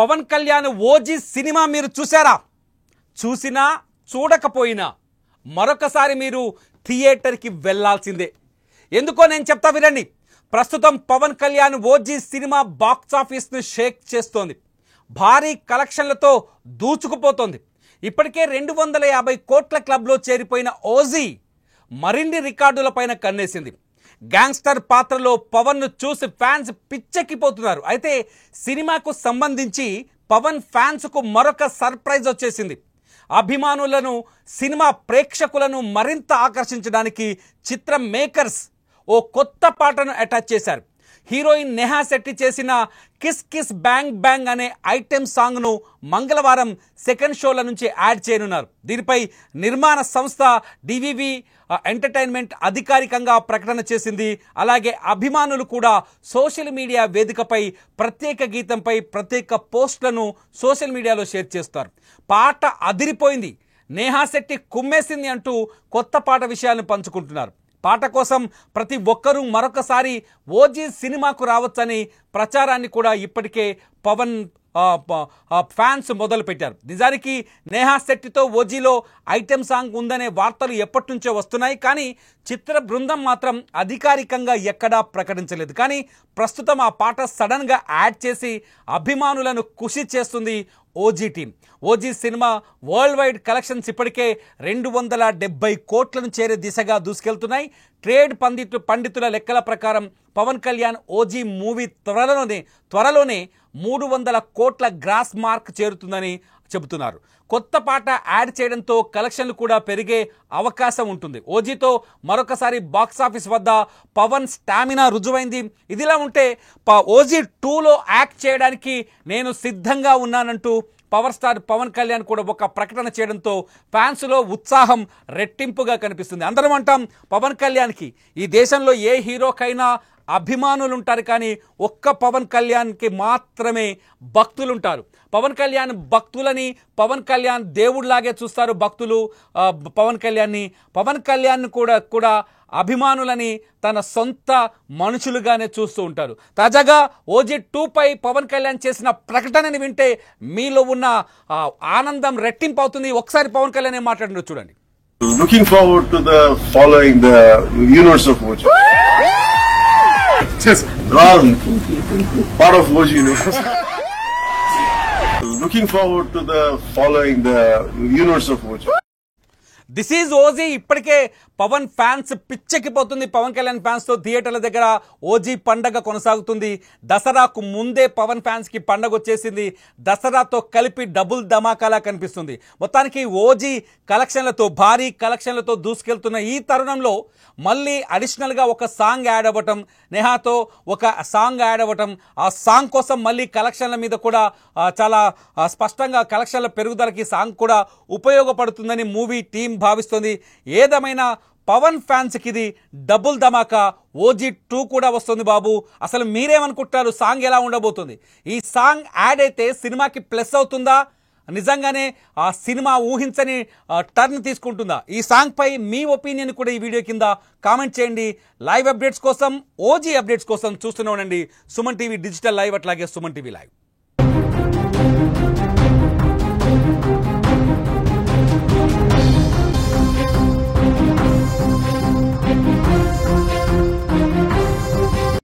Pawan Kalyan OG cinema మీరు చూసారా? చూసినా చూడకపోయినా మరొకసారి మీరు థియేటర్కి వెళ్ళాల్సిందే. ఎందుకో నేను చెప్తా వినండి. ప్రస్తుతం పవన్ కళ్యాణ్ ఓజీ సినిమా బాక్స్ ఆఫీస్ను షేక్ చేస్తోంది. భారీ కలెక్షన్లతో దూచుకుపోతోంది. ఇప్పటికే 250 కోట్ల క్లబ్లో చేరిపోయిన ఓజీ మరిన్ని రికార్డులపైన కన్నేసింది. గ్యాంగ్స్టర్ పాత్రలో పవన్ను చూసి ఫ్యాన్స్ పిచ్చెక్కిపోతున్నారు. అయితే సినిమాకు సంబంధించి పవన్ ఫ్యాన్స్కు మరొక సర్ప్రైజ్ వచ్చేసింది. అభిమానులను, సినిమా ప్రేక్షకులను మరింత ఆకర్షించడానికి చిత్ర మేకర్స్ ఓ కొత్త పాటను అటాచ్ చేశారు. హీరోయిన్ నేహా శెట్టి చేసిన కిస్ కిస్ బ్యాంగ్ బ్యాంగ్ అనే ఐటెం సాంగ్ను మంగళవారం సెకండ్ షోల నుంచి యాడ్ చేయనున్నారు. దీనిపై నిర్మాణ సంస్థ డివివి ఎంటర్టైన్మెంట్ అధికారికంగా ప్రకటన చేసింది. అలాగే అభిమానులు కూడా సోషల్ మీడియా వేదికపై ప్రత్యేక గీతంపై ప్రత్యేక పోస్టులను సోషల్ మీడియాలో షేర్ చేస్తారు. పాట అదిరిపోయింది, నేహా శెట్టి కుమ్మేసింది అంటూ కొత్త పాట విషయాలను పంచుకుంటున్నారు. పాట కోసం ప్రతి ఒక్కరూ మరొకసారి ఓజీ సినిమాకు రావచ్చని ప్రచారాన్ని కూడా ఇప్పటికే పవన్ ఫ్యాన్స్ మొదలుపెట్టారు. నిజానికి నేహా శెట్టితో ఓజీలో ఐటెం సాంగ్ ఉందనే వార్తలు ఎప్పటి నుంచో వస్తున్నాయి. కానీ చిత్ర బృందం మాత్రం అధికారికంగా ఎక్కడా ప్రకటించలేదు. కానీ ప్రస్తుతం ఆ పాట సడన్గా యాడ్ చేసి అభిమానులను ఖుషి చేస్తుంది OG team. OG cinema world wide collections ఇప్పటికే 270 కోట్లను చేరే దిశగా దూసుకెళ్తున్నాయి. ట్రేడ్ పండితుల లెక్కల ప్రకారం పవన్ కళ్యాణ్ ఓజీ మూవీ త్వరలోనే 300 కోట్ల గ్రాస్ మార్క్ చేరుతుందని చెబుతున్నారు. కొత్త పాట యాడ్ చేయడంతో కలెక్షన్లు కూడా పెరిగే అవకాశం ఉంటుంది. ఓజీతో మరొకసారి బాక్సాఫీస్ వద్ద పవన్ స్టామినా రుజువైంది. ఇదిలా ఉంటే ఓజీ 2లో యాక్ట్ చేయడానికి నేను సిద్ధంగా ఉన్నానంటూ పవర్ స్టార్ పవన్ కళ్యాణ్ కూడా ఒక ప్రకటన చేయడంతో ఫ్యాన్స్లో ఉత్సాహం రెట్టింపుగా కనిపిస్తుంది. అందరం అంటాం పవన్ కళ్యాణ్కి ఈ దేశంలో ఏ హీరోకైనా అభిమానులు ఉంటారు, కానీ ఒక్క పవన్ కళ్యాణ్కి మాత్రమే భక్తులు ఉంటారు. పవన్ కళ్యాణ్ భక్తులని, పవన్ కళ్యాణ్ దేవుడిలాగే చూస్తారు భక్తులు పవన్ కళ్యాణ్ని. పవన్ కళ్యాణ్ కూడా అభిమానులని తన సొంత మనుషులుగానే చూస్తూ ఉంటారు. తాజాగా ఓజీ 2పై పవన్ కళ్యాణ్ చేసిన ప్రకటనని వింటే మీలో ఉన్న ఆనందం రెట్టింపు అవుతుంది. ఒకసారి పవన్ కళ్యాణ్ ఏం మాట్లాడినో చూడండి. Looking forward to the following the universe of OG. Just part of OG universe. Looking forward to the following the universe of OG. This is OG. ఇప్పటికే పవన్ ఫ్యాన్స్ పిచ్చెక్కిపోతుంది. పవన్ కళ్యాణ్ ఫ్యాన్స్తో థియేటర్ల దగ్గర ఓజీ పండగ కొనసాగుతుంది. దసరాకు ముందే పవన్ ఫ్యాన్స్కి పండగ వచ్చేసింది. దసరాతో కలిపి డబుల్ ధమాకాలా కనిపిస్తుంది. మొత్తానికి ఓజీ కలెక్షన్లతో, భారీ కలెక్షన్లతో దూసుకెళ్తున్న ఈ తరుణంలో మళ్ళీ అడిషనల్గా ఒక సాంగ్ యాడ్ అవ్వటం, నేహాతో ఒక సాంగ్ యాడ్ అవ్వటం, ఆ సాంగ్ కోసం మళ్ళీ కలెక్షన్ల మీద కూడా చాలా స్పష్టంగా కలెక్షన్ల పెరుగుదలకి సాంగ్ కూడా ఉపయోగపడుతుందని మూవీ టీం భావిస్తుంది. ఏదేమైనా పవన్ ఫ్యాన్స్కి ఇది డబుల్ ధమాకా. ఓజీ 2 కూడా వస్తుంది బాబు. అసలు మీరేమనుకుంటారు? సాంగ్ ఎలా ఉండబోతుంది? ఈ సాంగ్ యాడ్ అయితే సినిమాకి ప్లస్ అవుతుందా? నిజంగానే ఆ సినిమా ఊహించని టర్న్ తీసుకుంటుందా? ఈ సాంగ్ పై మీ ఒపీనియన్ కూడా ఈ వీడియో కింద కామెంట్ చేయండి. లైవ్ అప్డేట్స్ కోసం, ఓజీ అప్డేట్స్ కోసం చూస్తూనే ఉండండి సుమన్ టీవీ డిజిటల్ లైవ్, అట్లాగే సుమన్ టీవీ లైవ్.